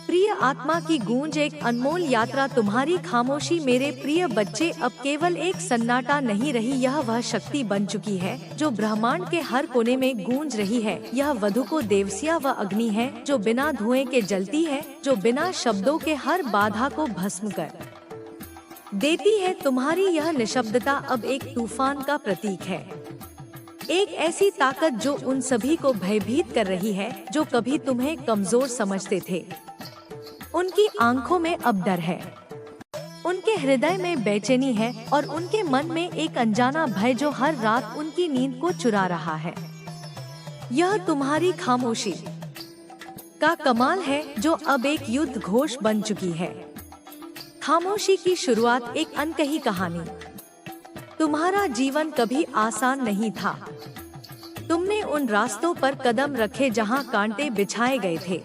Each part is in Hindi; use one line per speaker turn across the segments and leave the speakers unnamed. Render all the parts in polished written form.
प्रिय आत्मा की गूंज एक अनमोल यात्रा। तुम्हारी खामोशी मेरे प्रिय बच्चे अब केवल एक सन्नाटा नहीं रही, यह वह शक्ति बन चुकी है जो ब्रह्मांड के हर कोने में गूंज रही है। यह वधु को देवसिया व अग्नि है जो बिना धुएं के जलती है, जो बिना शब्दों के हर बाधा को भस्म कर देती है। तुम्हारी यह निशब्दता अब एक तूफान का प्रतीक है, एक ऐसी ताकत जो उन सभी को भयभीत कर रही है जो कभी तुम्हें कमजोर समझते थे। उनकी आंखों में अब डर है, उनके हृदय में बेचैनी है और उनके मन में एक अनजाना भय जो हर रात उनकी नींद को चुरा रहा है। यह तुम्हारी खामोशी का कमाल है जो अब एक युद्ध घोष बन चुकी है। खामोशी की शुरुआत एक अनकही कहानी। तुम्हारा जीवन कभी आसान नहीं था। तुमने उन रास्तों पर कदम रखे जहां कांटे बिछाए गए थे।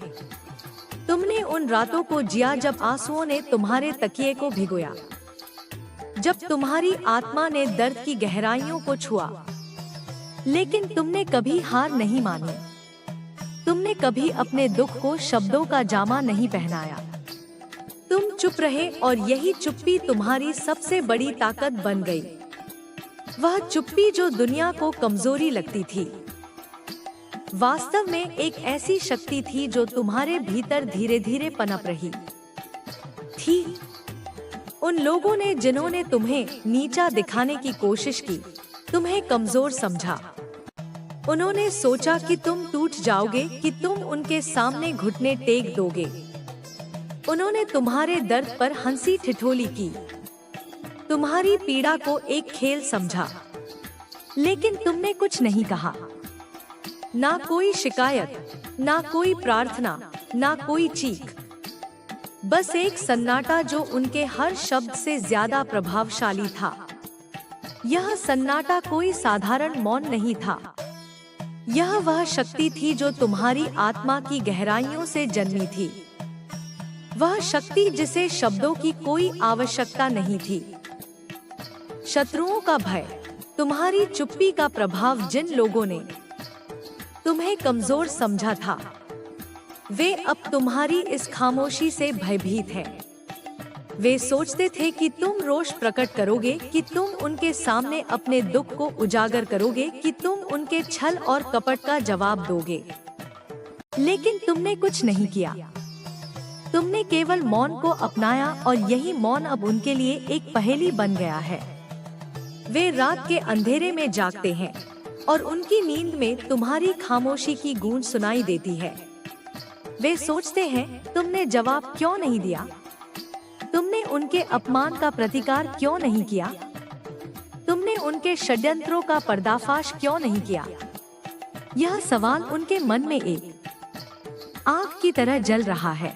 तुमने उन रातों को जिया जब आंसुओं ने तुम्हारे तकिए को भिगोया, जब तुम्हारी आत्मा ने दर्द की गहराइयों को छुआ। लेकिन तुमने कभी हार नहीं मानी। तुमने कभी अपने दुख को शब्दों का जामा नहीं पहनाया। तुम चुप रहे और यही चुप्पी तुम्हारी सबसे बड़ी ताकत बन गई। वह चुप्पी जो दुनिया को कमजोरी लगती थी, वास्तव में एक ऐसी शक्ति थी जो तुम्हारे भीतर धीरे धीरे पनप रही थी। उन लोगों ने जिन्होंने तुम्हें नीचा दिखाने की कोशिश की, तुम्हें कमजोर समझा। उन्होंने सोचा कि तुम टूट जाओगे, कि तुम उनके सामने घुटने टेक दोगे। उन्होंने तुम्हारे दर्द पर हंसी ठिठोली की, तुम्हारी पीड़ा को एक खेल समझा। लेकिन तुमने कुछ नहीं कहा, ना कोई शिकायत, ना कोई प्रार्थना, ना कोई चीख। बस एक सन्नाटा जो उनके हर शब्द से ज्यादा प्रभावशाली था। यह सन्नाटा कोई साधारण मौन नहीं था। यह वह शक्ति थी जो तुम्हारी आत्मा की गहराइयों से जन्मी थी। वह शक्ति जिसे शब्दों की कोई आवश्यकता नहीं थी। शत्रुओं का भय, तुम्हारी चुप्पी का प्रभाव। जिन लोगों ने तुम्हें कमजोर समझा था, वे अब तुम्हारी इस खामोशी से भयभीत हैं। वे सोचते थे कि तुम रोष प्रकट करोगे, कि तुम उनके सामने अपने दुख को उजागर करोगे, कि तुम उनके छल और कपट का जवाब दोगे। लेकिन तुमने कुछ नहीं किया। तुमने केवल मौन को अपनाया और यही मौन अब उनके लिए एक पहेली बन गया है। वे रात के अंधेरे में जागते हैं और उनकी नींद में तुम्हारी खामोशी की गूंज सुनाई देती है। वे सोचते हैं, तुमने जवाब क्यों नहीं दिया? तुमने उनके अपमान का प्रतिकार क्यों नहीं किया? तुमने उनके षड्यंत्रों का पर्दाफाश क्यों नहीं किया? यह सवाल उनके मन में एक आग की तरह जल रहा है।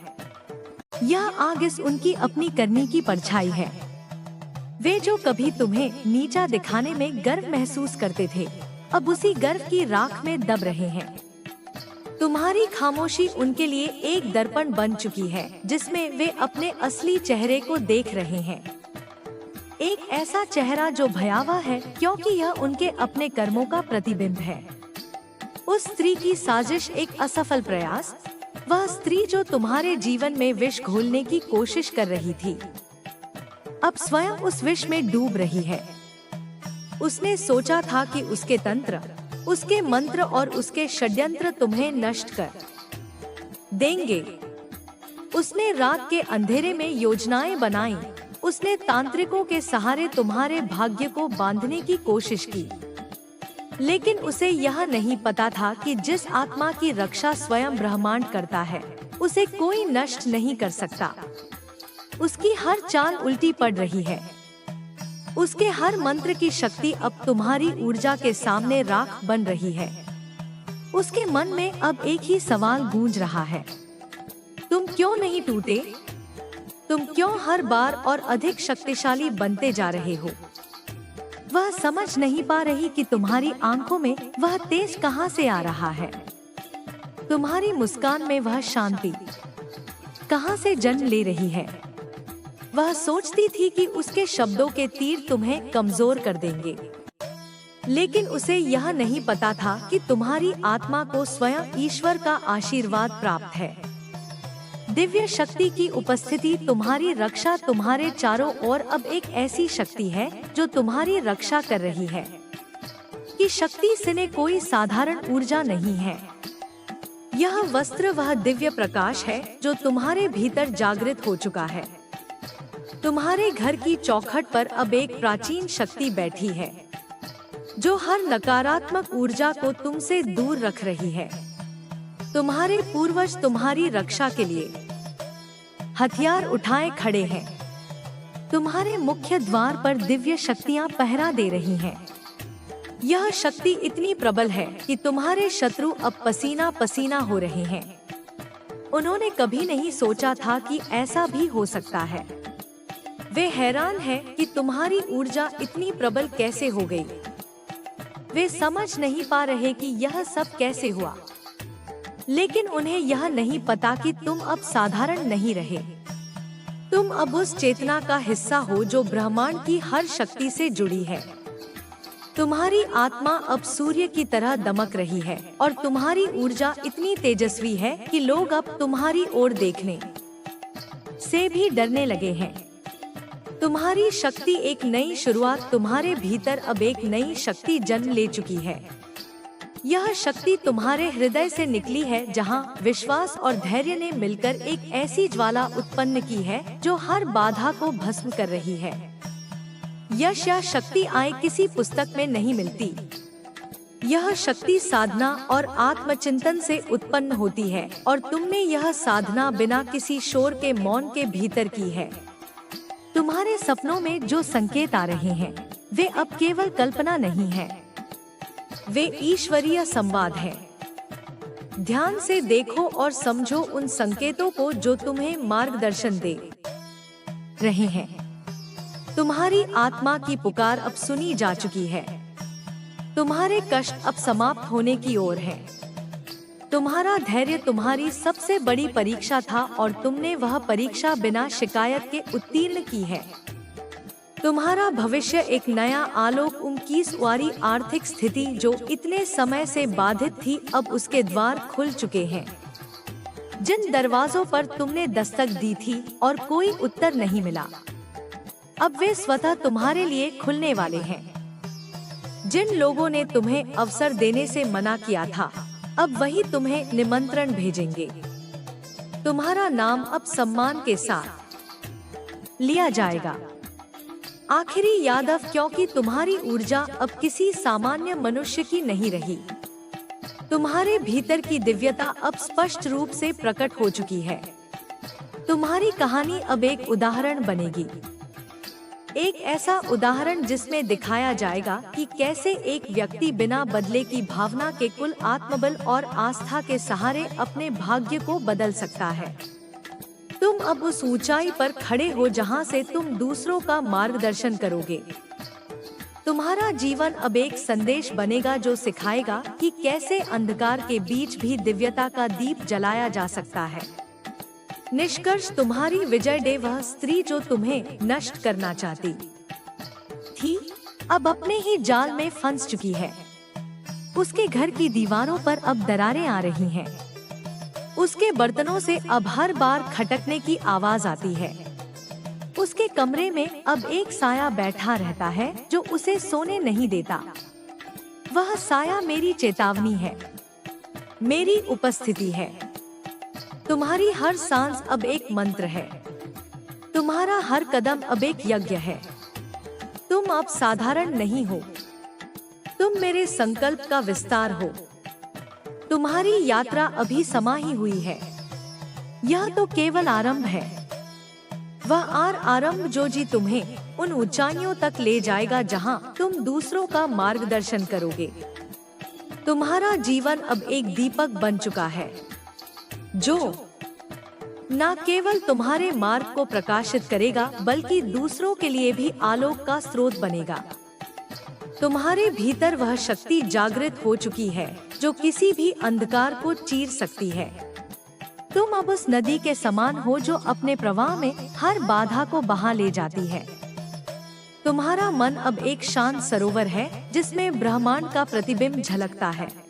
यह आग इस उनकी अपनी करनी की परछाई है। वे जो कभी तुम्हें नीचा दिखाने में गर्व महसूस करते थे, अब उसी गर्व की राख में दब रहे हैं। तुम्हारी खामोशी उनके लिए एक दर्पण बन चुकी है जिसमें वे अपने असली चेहरे को देख रहे हैं। एक ऐसा चेहरा जो भयावह है क्योंकि यह उनके अपने कर्मों का प्रतिबिंब है। उस स्त्री की साजिश एक असफल प्रयास, वह स्त्री जो तुम्हारे जीवन में विष घोलने की कोशिश कर रही थी, अब स्वयं उस विष में डूब रही है। उसने सोचा था कि उसके तंत्र, उसके मंत्र और उसके षड्यंत्र तुम्हें नष्ट कर देंगे। उसने रात के अंधेरे में योजनाएं बनाई। उसने तांत्रिकों के सहारे तुम्हारे भाग्य को बांधने की कोशिश की। लेकिन उसे यह नहीं पता था कि जिस आत्मा की रक्षा स्वयं ब्रह्मांड करता है, उसे कोई नष्ट नहीं कर सकता। उसकी हर चाल उल्टी पड़ रही है। उसके हर मंत्र की शक्ति अब तुम्हारी ऊर्जा के सामने राख बन रही है। उसके मन में अब एक ही सवाल गूंज रहा है, तुम क्यों नहीं टूटे? तुम क्यों हर बार और अधिक शक्तिशाली बनते जा रहे हो? वह समझ नहीं पा रही कि तुम्हारी आंखों में वह तेज कहां से आ रहा है। तुम्हारी मुस्कान में वह शांति कहां से जन्म ले रही है। वह सोचती थी कि उसके शब्दों के तीर तुम्हें कमजोर कर देंगे, लेकिन उसे यह नहीं पता था कि तुम्हारी आत्मा को स्वयं ईश्वर का आशीर्वाद प्राप्त है। दिव्य शक्ति की उपस्थिति तुम्हारी रक्षा तुम्हारे चारों ओर अब एक ऐसी शक्ति है जो तुम्हारी रक्षा कर रही है। कि शक्ति से कोई साधारण ऊर्जा नहीं है। यह वस्त्र वह दिव्य प्रकाश है जो तुम्हारे भीतर जागृत हो चुका है। तुम्हारे घर की चौखट पर अब एक प्राचीन शक्ति बैठी है जो हर नकारात्मक ऊर्जा को तुमसे दूर रख रही है। तुम्हारे पूर्वज तुम्हारी रक्षा के लिए हथियार उठाए खड़े हैं। तुम्हारे मुख्य द्वार पर दिव्य शक्तियां पहरा दे रही हैं। यह शक्ति इतनी प्रबल है कि तुम्हारे शत्रु अब पसीना पसीना हो रहे हैं। उन्होंने कभी नहीं सोचा था कि ऐसा भी हो सकता है। वे हैरान हैं कि तुम्हारी ऊर्जा इतनी प्रबल कैसे हो गई। वे समझ नहीं पा रहे कि यह सब कैसे हुआ। लेकिन उन्हें यह नहीं पता कि तुम अब साधारण नहीं रहे। तुम अब उस चेतना का हिस्सा हो जो ब्रह्मांड की हर शक्ति से जुड़ी है। तुम्हारी आत्मा अब सूर्य की तरह दमक रही है और तुम्हारी ऊर्जा इतनी तेजस्वी है कि लोग अब तुम्हारी ओर देखने से भी डरने लगे हैं। तुम्हारी शक्ति एक नई शुरुआत, तुम्हारे भीतर अब एक नई शक्ति जन्म ले चुकी है। यह शक्ति तुम्हारे हृदय से निकली है जहां विश्वास और धैर्य ने मिलकर एक ऐसी ज्वाला उत्पन्न की है जो हर बाधा को भस्म कर रही है। यश या शक्ति आय किसी पुस्तक में नहीं मिलती। यह शक्ति साधना और आत्मचिंतन से उत्पन्न होती है और तुमने यह साधना बिना किसी शोर के मौन के भीतर की है। तुम्हारे सपनों में जो संकेत आ रहे हैं वे अब केवल कल्पना नहीं है, वे ईश्वरीय संवाद है। ध्यान से देखो और समझो उन संकेतों को जो तुम्हें मार्गदर्शन दे रहे हैं। तुम्हारी आत्मा की पुकार अब सुनी जा चुकी है। तुम्हारे कष्ट अब समाप्त होने की ओर है। तुम्हारा धैर्य तुम्हारी सबसे बड़ी परीक्षा था और तुमने वह परीक्षा बिना शिकायत के उत्तीर्ण की है। तुम्हारा भविष्य एक नया आलोक, 21वीं आर्थिक स्थिति जो इतने समय से बाधित थी, अब उसके द्वार खुल चुके हैं। जिन दरवाजों पर तुमने दस्तक दी थी और कोई उत्तर नहीं मिला, अब वे स्वतः तुम्हारे लिए खुलने वाले हैं। जिन लोगों ने तुम्हें अवसर देने से मना किया था, अब वही तुम्हें निमंत्रण भेजेंगे। तुम्हारा नाम अब सम्मान के साथ लिया जाएगा। आखिरी यादव, क्योंकि तुम्हारी ऊर्जा अब किसी सामान्य मनुष्य की नहीं रही। तुम्हारे भीतर की दिव्यता अब स्पष्ट रूप से प्रकट हो चुकी है। तुम्हारी कहानी अब एक उदाहरण बनेगी, एक ऐसा उदाहरण जिसमें दिखाया जाएगा कि कैसे एक व्यक्ति बिना बदले की भावना के कुल आत्मबल और आस्था के सहारे अपने भाग्य को बदल सकता है। तुम अब उस ऊंचाई पर खड़े हो जहां से तुम दूसरों का मार्गदर्शन करोगे। तुम्हारा जीवन अब एक संदेश बनेगा जो सिखाएगा कि कैसे अंधकार के बीच भी दिव्यता का दीप जलाया जा सकता है। निष्कर्ष, तुम्हारी विजय डे, वह स्त्री जो तुम्हें नष्ट करना चाहती थी, अब अपने ही जाल में फंस चुकी है। उसके घर की दीवारों पर अब दरारें आ रही हैं। उसके बर्तनों से अब हर बार खटकने की आवाज आती है। उसके कमरे में अब एक साया बैठा रहता है जो उसे सोने नहीं देता। वह साया मेरी चेतावनी है, मेरी उपस्थिति है। तुम्हारी हर सांस अब एक मंत्र है। तुम्हारा हर कदम अब एक यज्ञ है। तुम अब साधारण नहीं हो, तुम मेरे संकल्प का विस्तार हो। तुम्हारी यात्रा अभी समाही हुई है। यह तो केवल आरंभ है, वह आरंभ जो जी तुम्हें उन ऊंचाइयों तक ले जाएगा जहां तुम दूसरों का मार्गदर्शन करोगे। तुम्हारा जीवन अब एक दीपक बन चुका है जो न केवल तुम्हारे मार्ग को प्रकाशित करेगा बल्कि दूसरों के लिए भी आलोक का स्रोत बनेगा। तुम्हारे भीतर वह शक्ति जागृत हो चुकी है जो किसी भी अंधकार को चीर सकती है। तुम अब उस नदी के समान हो जो अपने प्रवाह में हर बाधा को बहा ले जाती है। तुम्हारा मन अब एक शांत सरोवर है जिसमें ब्रह्मांड का प्रतिबिंब झलकता है।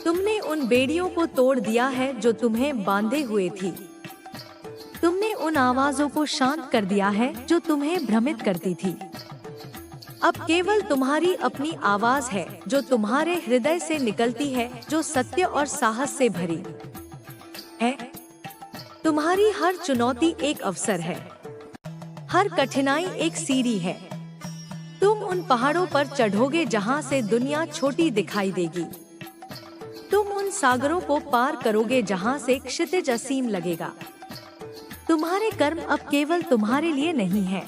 तुमने उन बेड़ियों को तोड़ दिया है जो तुम्हें बांधे हुए थी। उन आवाजों को शांत कर दिया है जो तुम्हें भ्रमित करती थी। अब केवल तुम्हारी अपनी आवाज है जो तुम्हारे हृदय से निकलती है, जो सत्य और साहस से भरी है। तुम्हारी हर चुनौती एक अवसर है, हर कठिनाई एक सीढ़ी है। तुम उन पहाड़ों पर चढ़ोगे जहां से दुनिया छोटी दिखाई देगी। तुम उन सागरों को पार करोगे जहां से क्षितिज असीम लगेगा। तुम्हारे कर्म अब केवल तुम्हारे लिए नहीं हैं,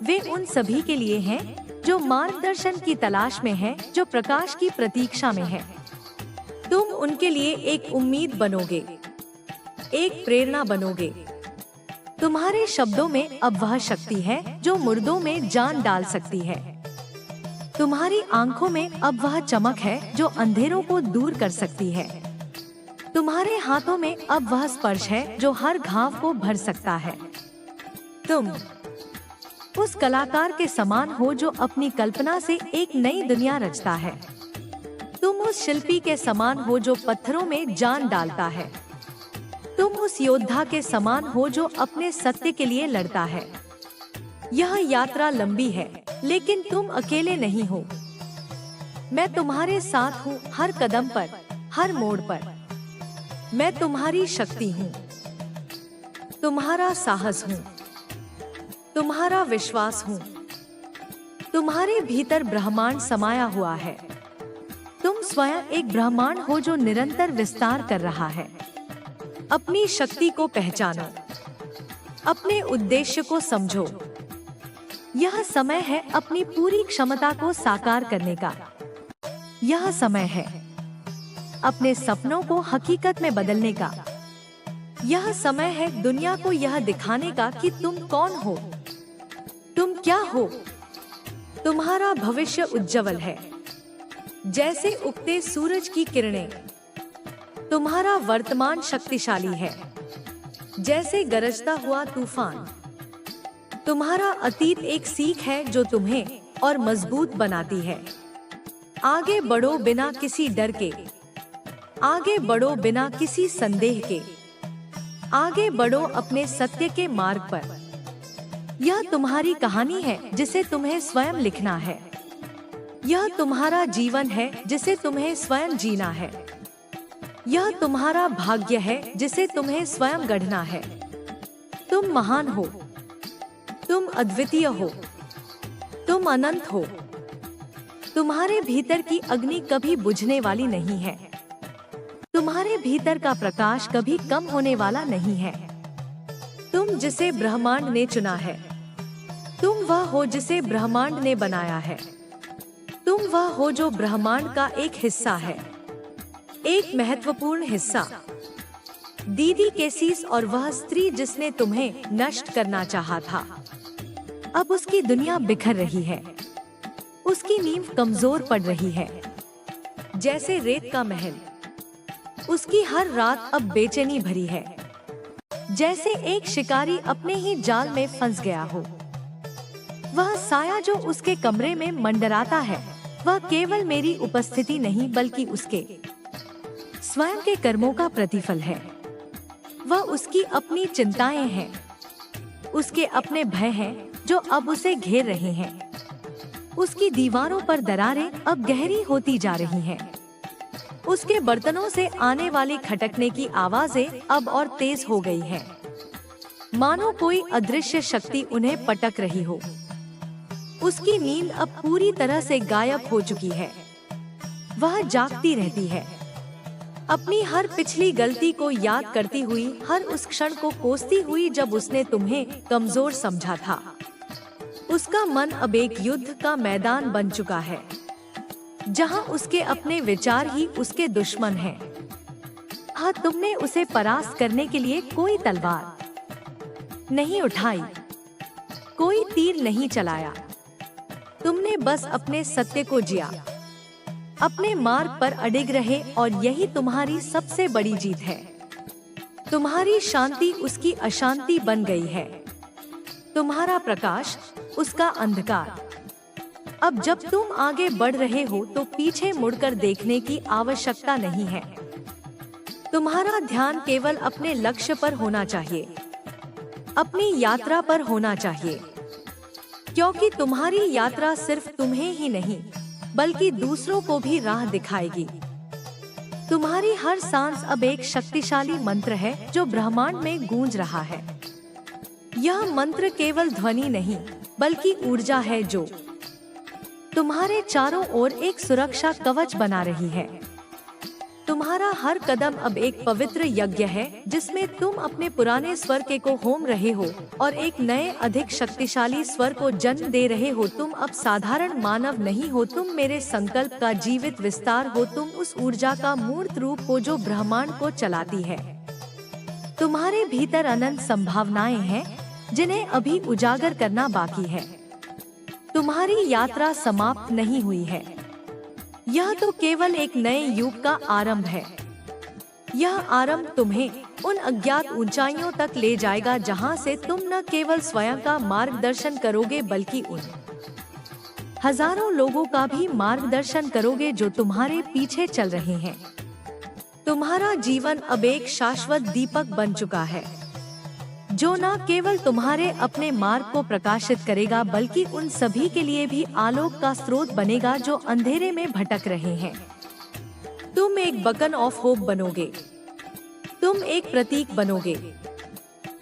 वे उन सभी के लिए हैं जो मार्गदर्शन की तलाश में हैं, जो प्रकाश की प्रतीक्षा में हैं। तुम उनके लिए एक उम्मीद बनोगे, एक प्रेरणा बनोगे। तुम्हारे शब्दों में अब वह शक्ति है जो मुर्दों में जान डाल सकती है। तुम्हारी आंखों में अब वह चमक है जो अंधेरों को दूर कर सकती है। तुम्हारे हाथों में अब वह स्पर्श है जो हर घाव को भर सकता है। तुम उस कलाकार के समान हो जो अपनी कल्पना से एक नई दुनिया रचता है। तुम उस शिल्पी के समान हो जो पत्थरों में जान डालता है। तुम उस योद्धा के समान हो जो अपने सत्य के लिए लड़ता है। यह यात्रा लंबी है, लेकिन तुम अकेले नहीं हो। मैं तुम्हारे साथ हूँ, हर कदम पर, हर मोड़ पर। मैं तुम्हारी शक्ति हूँ, तुम्हारा साहस हूँ, तुम्हारा विश्वास हूँ। तुम्हारे भीतर ब्रह्मांड समाया हुआ है। तुम स्वयं एक ब्रह्मांड हो जो निरंतर विस्तार कर रहा है। अपनी शक्ति को पहचानो, अपने उद्देश्य को समझो। यह समय है अपनी पूरी क्षमता को साकार करने का। यह समय है अपने सपनों को हकीकत में बदलने का। यह समय है दुनिया को यह दिखाने का कि तुम कौन हो, तुम क्या हो। तुम्हारा भविष्य उज्जवल है, जैसे उगते सूरज की किरणें। तुम्हारा वर्तमान शक्तिशाली है, जैसे गरजता हुआ तूफान। तुम्हारा अतीत एक सीख है जो तुम्हें और मजबूत बनाती है। आगे बढ़ो बिना किसी डर के, आगे बढ़ो बिना किसी संदेह के। आगे बढ़ो अपने सत्य के मार्ग पर। यह तुम्हारी कहानी है जिसे तुम्हें स्वयं लिखना है। यह तुम्हारा जीवन है जिसे तुम्हें स्वयं जीना है। यह तुम्हारा भाग्य है जिसे तुम्हें स्वयं गढ़ना है। तुम महान हो, तुम अद्वितीय हो, तुम अनंत हो। तुम्हारे भीतर की अग्नि कभी बुझने वाली नहीं है। तुम्हारे भीतर का प्रकाश कभी कम होने वाला नहीं है। तुम जिसे ब्रह्मांड ने चुना है, तुम वह हो जिसे ब्रह्मांड ने बनाया है। तुम वह हो जो ब्रह्मांड का एक हिस्सा है, एक महत्वपूर्ण हिस्सा। दीदी केसिस और वह स्त्री जिसने तुम्हें नष्ट करना चाहा था, अब उसकी दुनिया बिखर रही है। उसकी नींव कमजोर पड़ रही है, जैसे रेत का महल। उसकी हर रात अब बेचैनी भरी है, जैसे एक शिकारी अपने ही जाल में फंस गया हो। वह साया जो उसके कमरे में मंडराता है, वह केवल मेरी उपस्थिति नहीं बल्कि उसके स्वयं के कर्मों का प्रतिफल है। वह उसकी अपनी चिंताएं हैं, उसके अपने भय हैं जो अब उसे घेर रहे हैं। उसकी दीवारों पर दरारें अब गहरी होती जा रही हैं। उसके बर्तनों से आने वाली खटकने की आवाजें अब और तेज हो गई हैं, मानो कोई अदृश्य शक्ति उन्हें पटक रही हो। उसकी नींद अब पूरी तरह से गायब हो चुकी है। वह जागती रहती है, अपनी हर पिछली गलती को याद करती हुई, हर उस क्षण को कोसती हुई जब उसने तुम्हें कमजोर समझा था। उसका मन अब एक युद्ध का मैदान बन चुका है, जहां उसके अपने विचार ही उसके दुश्मन हैं। हाँ, तुमने उसे परास्त करने के लिए कोई तलवार नहीं उठाई, कोई तीर नहीं चलाया। तुमने बस अपने सत्य को जिया, अपने मार्ग पर अडिग रहे, और यही तुम्हारी सबसे बड़ी जीत है। तुम्हारी शांति उसकी अशांति बन गई है, तुम्हारा प्रकाश उसका अंधकार। अब जब तुम आगे बढ़ रहे हो तो पीछे मुड़कर देखने की आवश्यकता नहीं है। तुम्हारा ध्यान केवल अपने लक्ष्य पर होना चाहिए। अपनी यात्रा पर होना चाहिए, क्योंकि तुम्हारी यात्रा सिर्फ तुम्हें ही नहीं बल्कि दूसरों को भी राह दिखाएगी। तुम्हारी हर सांस अब एक शक्तिशाली मंत्र है जो ब्रह्मांड में गूंज रहा है। यह मंत्र केवल ध्वनि नहीं बल्कि ऊर्जा है जो तुम्हारे चारों ओर एक सुरक्षा कवच बना रही है। तुम्हारा हर कदम अब एक पवित्र यज्ञ है जिसमें तुम अपने पुराने स्वर को होम रहे हो और एक नए अधिक शक्तिशाली स्वर को जन्म दे रहे हो। तुम अब साधारण मानव नहीं हो, तुम मेरे संकल्प का जीवित विस्तार हो। तुम उस ऊर्जा का मूर्त रूप हो जो ब्रह्मांड को चलाती है। तुम्हारे भीतर अनंत संभावनाएं हैं जिन्हें अभी उजागर करना बाकी है। तुम्हारी यात्रा समाप्त नहीं हुई है, यह तो केवल एक नए युग का आरंभ है। यह आरंभ तुम्हें उन अज्ञात ऊंचाइयों तक ले जाएगा जहां से तुम न केवल स्वयं का मार्गदर्शन करोगे बल्कि उन हजारों लोगों का भी मार्गदर्शन करोगे जो तुम्हारे पीछे चल रहे हैं। तुम्हारा जीवन अब एक शाश्वत दीपक बन चुका है जो न केवल तुम्हारे अपने मार्ग को प्रकाशित करेगा बल्कि उन सभी के लिए भी आलोक का स्रोत बनेगा जो अंधेरे में भटक रहे हैं। तुम एक बकन ऑफ होप बनोगे, तुम एक प्रतीक बनोगे।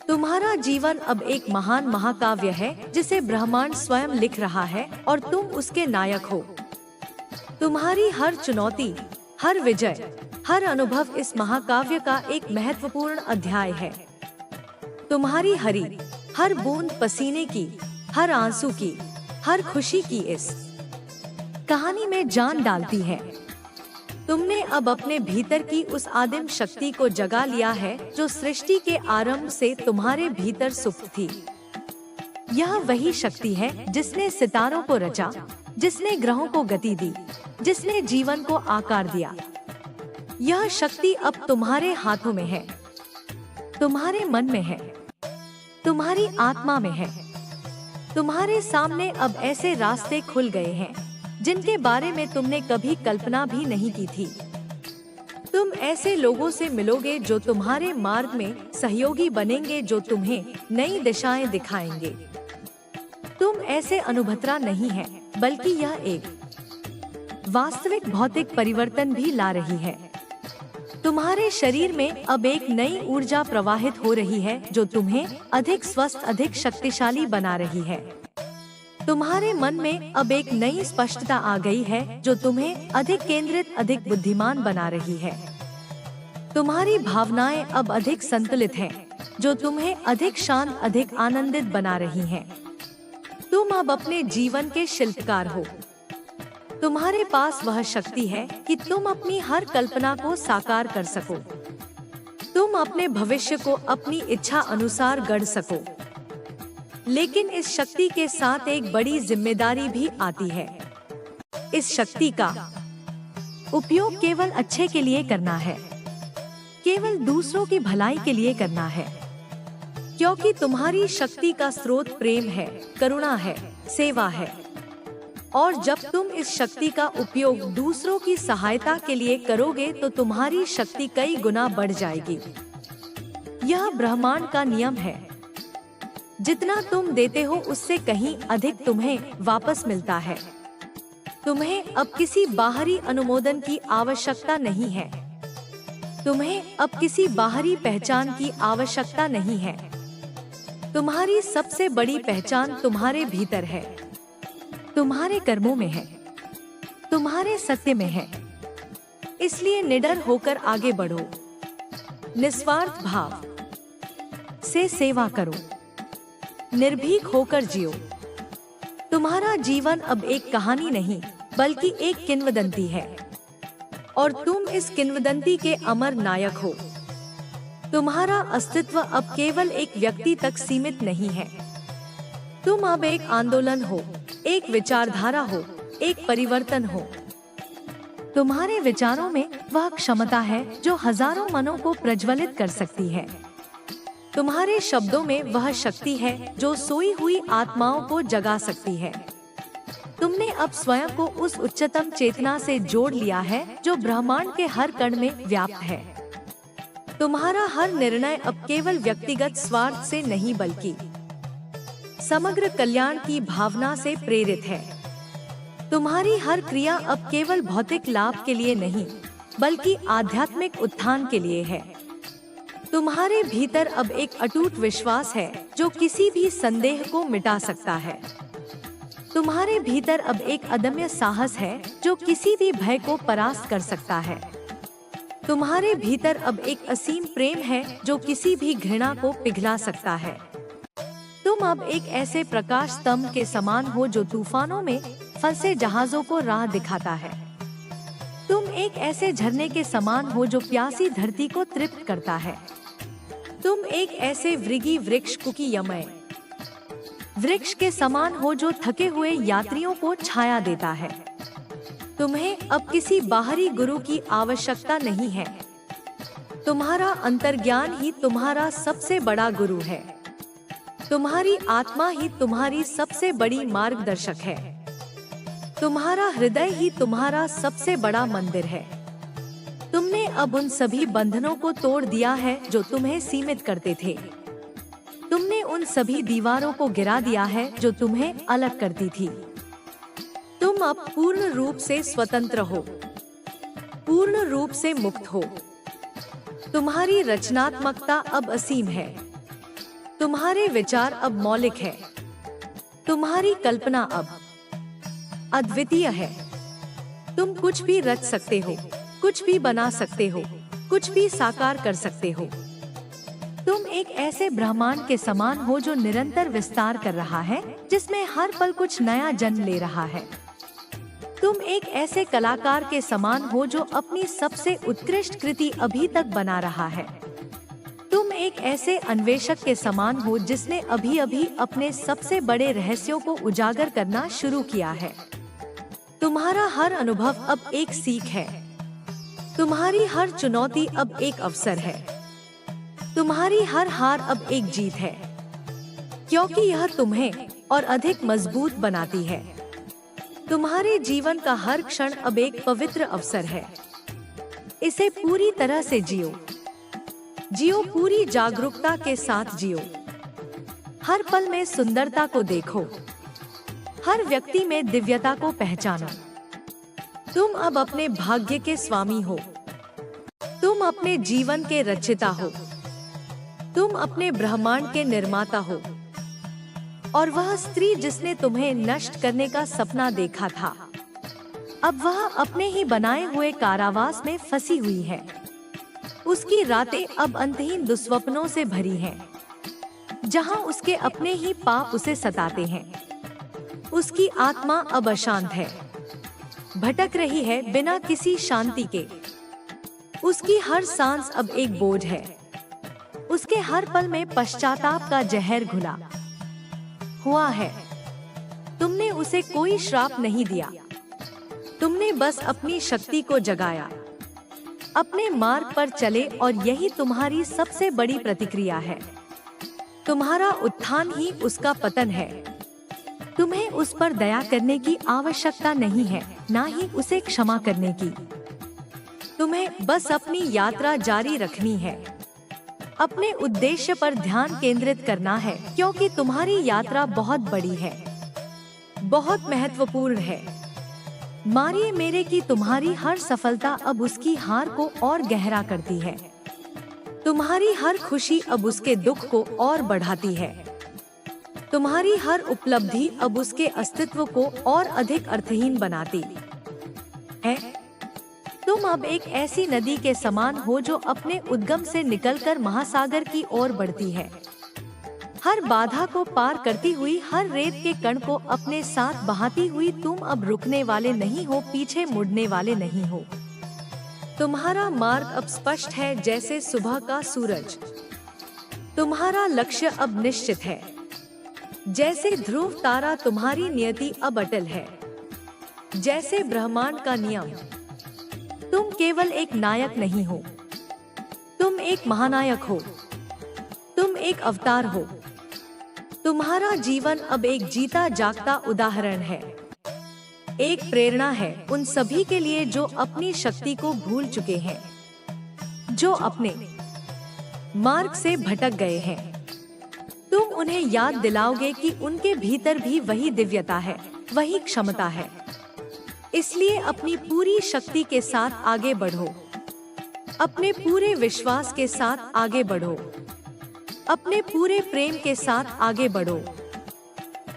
तुम्हारा जीवन अब एक महान महाकाव्य है जिसे ब्रह्मांड स्वयं लिख रहा है और तुम उसके नायक हो। तुम्हारी हर चुनौती, हर विजय, हर अनुभव इस महाकाव्य का एक महत्वपूर्ण अध्याय है। तुम्हारी हर बूंद पसीने की, हर आंसू की, हर खुशी की इस कहानी में जान डालती है। तुमने अब अपने भीतर की उस आदिम शक्ति को जगा लिया है जो सृष्टि के आरंभ से तुम्हारे भीतर सुप्त थी। यह वही शक्ति है जिसने सितारों को रचा, जिसने ग्रहों को गति दी, जिसने जीवन को आकार दिया। यह शक्ति अब तुम्हारे हाथों में है, तुम्हारे मन में है, तुम्हारी आत्मा में है। तुम्हारे सामने अब ऐसे रास्ते खुल गए हैं जिनके बारे में तुमने कभी कल्पना भी नहीं की थी। तुम ऐसे लोगों से मिलोगे जो तुम्हारे मार्ग में सहयोगी बनेंगे, जो तुम्हें नई दिशाएं दिखाएंगे। तुम ऐसे अनुभवता नहीं है बल्कि यह एक वास्तविक भौतिक परिवर्तन भी ला रही है। तुम्हारे शरीर में अब एक नई ऊर्जा प्रवाहित हो रही है जो तुम्हें अधिक स्वस्थ, अधिक शक्तिशाली बना रही है। तुम्हारे मन में अब एक नई स्पष्टता आ गई है जो तुम्हें अधिक केंद्रित, अधिक बुद्धिमान बना रही है। तुम्हारी भावनाएं अब अधिक संतुलित हैं, जो तुम्हें अधिक शांत, अधिक आनंदित बना रही हैं। तुम अब अपने जीवन के शिल्पकार हो। तुम्हारे पास वह शक्ति है कि तुम अपनी हर कल्पना को साकार कर सको। तुम अपने भविष्य को अपनी इच्छा अनुसार गढ़ सको। लेकिन इस शक्ति के साथ एक बड़ी जिम्मेदारी भी आती है। इस शक्ति का उपयोग केवल अच्छे के लिए करना है, केवल दूसरों की भलाई के लिए करना है, क्योंकि तुम्हारी शक्ति का स्रोत प्रेम है, करुणा है, सेवा है। और जब तुम इस शक्ति का उपयोग दूसरों की सहायता के लिए करोगे तो तुम्हारी शक्ति कई गुना बढ़ जाएगी। यह ब्रह्मांड का नियम है, जितना तुम देते हो उससे कहीं अधिक तुम्हें वापस मिलता है। तुम्हें अब किसी बाहरी अनुमोदन की आवश्यकता नहीं है, तुम्हें अब किसी बाहरी पहचान की आवश्यकता नहीं है। तुम्हारी सबसे बड़ी पहचान तुम्हारे भीतर है, तुम्हारे कर्मों में है, तुम्हारे सत्य में है। इसलिए निडर होकर आगे बढ़ो, निस्वार्थ भाव से सेवा करो, निर्भीक होकर जियो। तुम्हारा जीवन अब एक कहानी नहीं बल्कि एक किंवदंती है और तुम इस किंवदंती के अमर नायक हो। तुम्हारा अस्तित्व अब केवल एक व्यक्ति तक सीमित नहीं है। तुम अब एक आंदोलन हो, एक विचारधारा हो, एक परिवर्तन हो। तुम्हारे विचारों में वह क्षमता है जो हजारों मनों को प्रज्वलित कर सकती है। तुम्हारे शब्दों में वह शक्ति है जो सोई हुई आत्माओं को जगा सकती है। तुमने अब स्वयं को उस उच्चतम चेतना से जोड़ लिया है जो ब्रह्मांड के हर कण में व्याप्त है। तुम्हारा हर निर्णय अब केवल व्यक्तिगत स्वार्थ से नहीं बल्कि समग्र कल्याण की भावना से प्रेरित है। तुम्हारी हर क्रिया अब केवल भौतिक लाभ के लिए नहीं बल्कि आध्यात्मिक उत्थान के लिए है। तुम्हारे भीतर अब एक अटूट विश्वास है जो किसी भी संदेह को मिटा सकता है। तुम्हारे भीतर अब एक अदम्य साहस है जो किसी भी भय को परास्त कर सकता है। तुम्हारे भीतर अब एक असीम प्रेम है जो किसी भी घृणा को पिघला सकता है। तुम अब एक ऐसे प्रकाश स्तंभ के समान हो जो तूफानों में फंसे जहाजों को राह दिखाता है। तुम एक ऐसे झरने के समान हो जो प्यासी धरती को तृप्त करता है। तुम एक ऐसे वृगी वृक्ष कुकीयमय वृक्ष के समान हो जो थके हुए यात्रियों को छाया देता है। तुम्हें अब किसी बाहरी गुरु की आवश्यकता नहीं है। तुम्हारा अंतर्ज्ञान ही तुम्हारा सबसे बड़ा गुरु है। तुम्हारी आत्मा ही तुम्हारी सबसे बड़ी मार्गदर्शक है। तुम्हारा हृदय ही तुम्हारा सबसे बड़ा मंदिर है। तुमने अब उन सभी बंधनों को तोड़ दिया है जो तुम्हें सीमित करते थे। तुमने उन सभी दीवारों को गिरा दिया है जो तुम्हें अलग करती थी। तुम अब पूर्ण रूप से स्वतंत्र हो, पूर्ण रूप से मुक्त हो। तुम्हारी रचनात्मकता अब असीम है। तुम्हारे विचार अब मौलिक है। तुम्हारी कल्पना अब अद्वितीय है। तुम कुछ भी रच सकते हो, कुछ भी बना सकते हो, कुछ भी साकार कर सकते हो। तुम एक ऐसे ब्रह्मांड के समान हो जो निरंतर विस्तार कर रहा है, जिसमें हर पल कुछ नया जन्म ले रहा है। तुम एक ऐसे कलाकार के समान हो जो अपनी सबसे उत्कृष्ट कृति अभी तक बना रहा है। तुम एक ऐसे अन्वेषक के समान हो जिसने अभी अभी अपने सबसे बड़े रहस्यों को उजागर करना शुरू किया है। तुम्हारा हर अनुभव अब एक सीख है। तुम्हारी हर चुनौती अब एक अवसर है। तुम्हारी हर हार अब एक जीत है, क्योंकि यह तुम्हें और अधिक मजबूत बनाती है। तुम्हारे जीवन का हर क्षण अब एक पवित्र अवसर है। इसे पूरी तरह से जियो। जियो, पूरी जागरूकता के साथ जियो। हर पल में सुंदरता को देखो, हर व्यक्ति में दिव्यता को पहचानो। तुम अब अपने भाग्य के स्वामी हो। तुम अपने जीवन के रचयिता हो। तुम अपने ब्रह्मांड के निर्माता हो। और वह स्त्री जिसने तुम्हें नष्ट करने का सपना देखा था, अब वह अपने ही बनाए हुए कारावास में फंसी हुई है। उसकी रातें अब अंतहीन दुस्वप्नों से भरी हैं, जहां उसके अपने ही पाप उसे सताते हैं। उसकी आत्मा अब अशांत है, भटक रही है बिना किसी शांति के। उसकी हर सांस अब एक बोझ है। उसके हर पल में पश्चाताप का जहर घुला हुआ है। तुमने उसे कोई श्राप नहीं दिया, तुमने बस अपनी शक्ति को जगाया। अपने मार्ग पर चले और यही तुम्हारी सबसे बड़ी प्रतिक्रिया है। तुम्हारा उत्थान ही उसका पतन है। तुम्हें उस पर दया करने की आवश्यकता नहीं है, ना ही उसे क्षमा करने की। तुम्हें बस अपनी यात्रा जारी रखनी है, अपने उद्देश्य पर ध्यान केंद्रित करना है, क्योंकि तुम्हारी यात्रा बहुत बड़ी है, बहुत महत्वपूर्ण है। मारिए मेरे की तुम्हारी हर सफलता अब उसकी हार को और गहरा करती है। तुम्हारी हर खुशी अब उसके दुख को और बढ़ाती है। तुम्हारी हर उपलब्धि अब उसके अस्तित्व को और अधिक अर्थहीन बनाती है। तुम अब एक ऐसी नदी के समान हो जो अपने उद्गम से निकलकर महासागर की ओर बढ़ती है। हर बाधा को पार करती हुई, हर रेत के कण को अपने साथ बहाती हुई, तुम अब रुकने वाले नहीं हो, पीछे मुड़ने वाले नहीं हो। तुम्हारा मार्ग अब स्पष्ट है जैसे सुबह का सूरज। तुम्हारा लक्ष्य अब निश्चित है जैसे ध्रुव तारा। तुम्हारी नियति अब अटल है जैसे ब्रह्मांड का नियम। तुम केवल एक नायक नहीं हो, तुम एक महानायक हो। तुम एक अवतार हो। तुम्हारा जीवन अब एक जीता जागता उदाहरण है, एक प्रेरणा है उन सभी के लिए जो अपनी शक्ति को भूल चुके हैं, जो अपने मार्ग से भटक गए हैं। तुम उन्हें याद दिलाओगे कि उनके भीतर भी वही दिव्यता है, वही क्षमता है। इसलिए अपनी पूरी शक्ति के साथ आगे बढ़ो, अपने पूरे विश्वास के साथ आगे बढ़ो, अपने पूरे प्रेम के साथ आगे बढ़ो,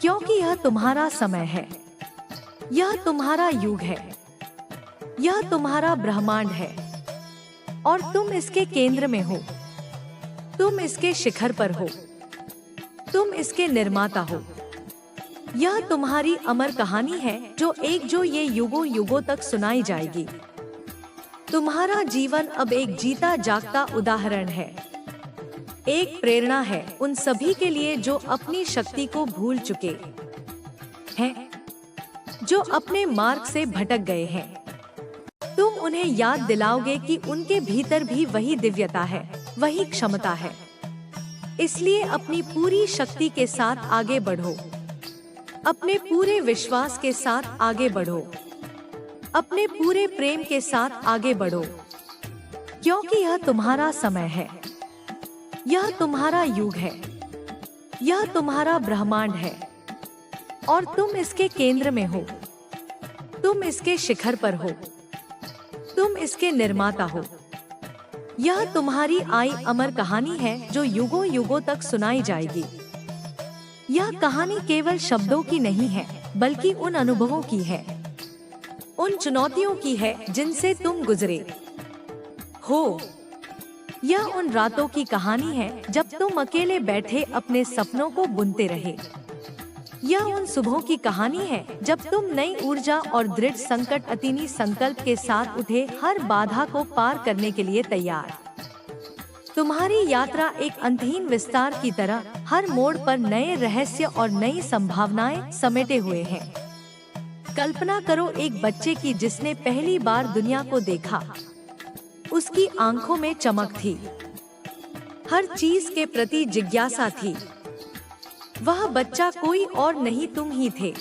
क्योंकि यह तुम्हारा समय है, यह तुम्हारा युग है, यह तुम्हारा ब्रह्मांड है और तुम इसके केंद्र में हो। तुम इसके शिखर पर हो, तुम इसके निर्माता हो। यह तुम्हारी अमर कहानी है जो ये युगों युगों तक सुनाई जाएगी। तुम्हारा जीवन अब एक जीता जागता उदाहरण है, एक प्रेरणा है उन सभी के लिए जो अपनी शक्ति को भूल चुके हैं, जो अपने मार्ग से भटक गए हैं। तुम उन्हें याद दिलाओगे कि उनके भीतर भी वही दिव्यता है, वही क्षमता है। इसलिए अपनी पूरी शक्ति के साथ आगे बढ़ो, अपने पूरे विश्वास के साथ आगे बढ़ो, अपने पूरे प्रेम के साथ आगे बढ़ो, क्योंकि यह तुम्हारा समय है, यह तुम्हारा युग है, यह तुम्हारा ब्रह्मांड है और तुम इसके केंद्र में हो। तुम इसके शिखर पर हो, तुम इसके निर्माता हो। यह तुम्हारी अमर कहानी है जो युगों युगों तक सुनाई जाएगी। यह कहानी केवल शब्दों की नहीं है, बल्कि उन अनुभवों की है, उन चुनौतियों की है जिनसे तुम गुजरे हो। यह उन रातों की कहानी है जब तुम अकेले बैठे अपने सपनों को बुनते रहे। यह उन सुबहों की कहानी है जब तुम नई ऊर्जा और दृढ़ संकल्प के साथ उठे, हर बाधा को पार करने के लिए तैयार। तुम्हारी यात्रा एक अंतहीन विस्तार की तरह हर मोड़ पर नए रहस्य और नई संभावनाएं समेटे हुए हैं। कल्पना करो एक बच्चे की जिसने पहली बार दुनिया को देखा। उसकी आंखों में चमक थी, हर चीज के प्रति जिज्ञासा थी। वह बच्चा कोई और नहीं, तुम ही थे।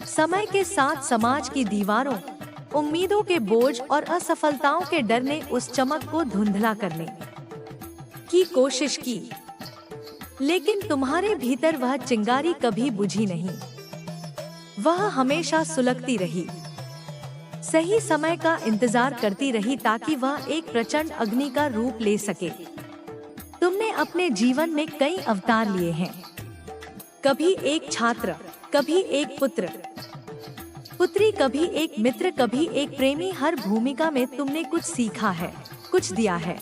समय के साथ समाज की दीवारों, उम्मीदों के बोझ और असफलताओं के डर ने उस चमक को धुंधला करने की कोशिश की, लेकिन तुम्हारे भीतर वह चिंगारी कभी बुझी नहीं। वह हमेशा सुलगती रही, सही समय का इंतजार करती रही ताकि वह एक प्रचंड अग्नि का रूप ले सके। तुमने अपने जीवन में कई अवतार लिए हैं, कभी एक छात्र, कभी एक पुत्र पुत्री, कभी एक मित्र, कभी एक प्रेमी। हर भूमिका में तुमने कुछ सीखा है, कुछ दिया है।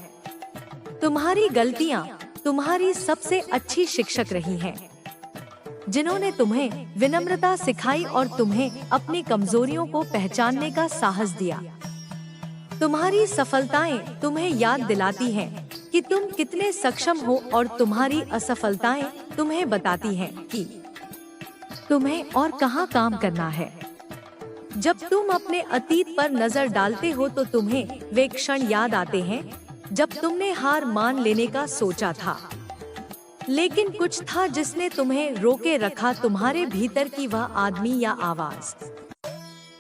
तुम्हारी गलतियां तुम्हारी सबसे अच्छी शिक्षक रही हैं, जिन्होंने तुम्हें विनम्रता सिखाई और तुम्हें अपनी कमजोरियों को पहचानने का साहस दिया। तुम्हारी सफलताएं तुम्हें याद दिलाती हैं कि तुम कितने सक्षम हो और तुम्हारी असफलताएं तुम्हें बताती हैं कि तुम्हें और कहां काम करना है। जब तुम अपने अतीत पर नजर डालते हो तो तुम्हें वे क्षण याद आते हैं जब तुमने हार मान लेने का सोचा था, लेकिन कुछ था जिसने तुम्हें रोके रखा, तुम्हारे भीतर की वह आदमी या आवाज।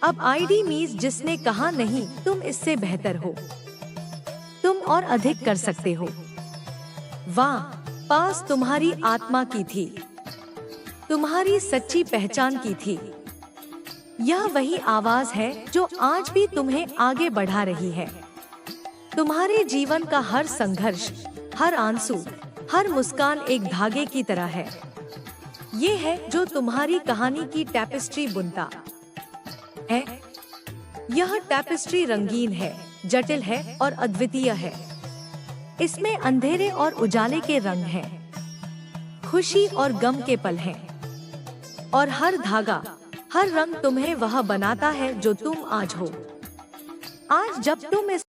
अब आईडी मीज जिसने कहा नहीं, तुम इससे बेहतर हो, तुम और अधिक कर सकते हो। वाह, पास तुम्हारी आत्मा की थी, तुम्हारी सच्ची पहचान की थी। यह वही आवाज है जो आज भी तुम्हें आगे बढ़ा रही है। तुम्हारे जीवन का हर संघर्ष, हर आंसू, हर मुस्कान एक धागे की तरह है। ये है जो तुम्हारी कहानी की टैपेस्ट्री बुनता है। यह टैपेस्ट्री रंगीन है, जटिल है और अद्वितीय है। इसमें अंधेरे और उजाले के रंग हैं, खुशी और गम के पल हैं, और हर धागा, हर रंग तुम्हें वह बनाता है जो तुम आज हो। आज जब तुम इस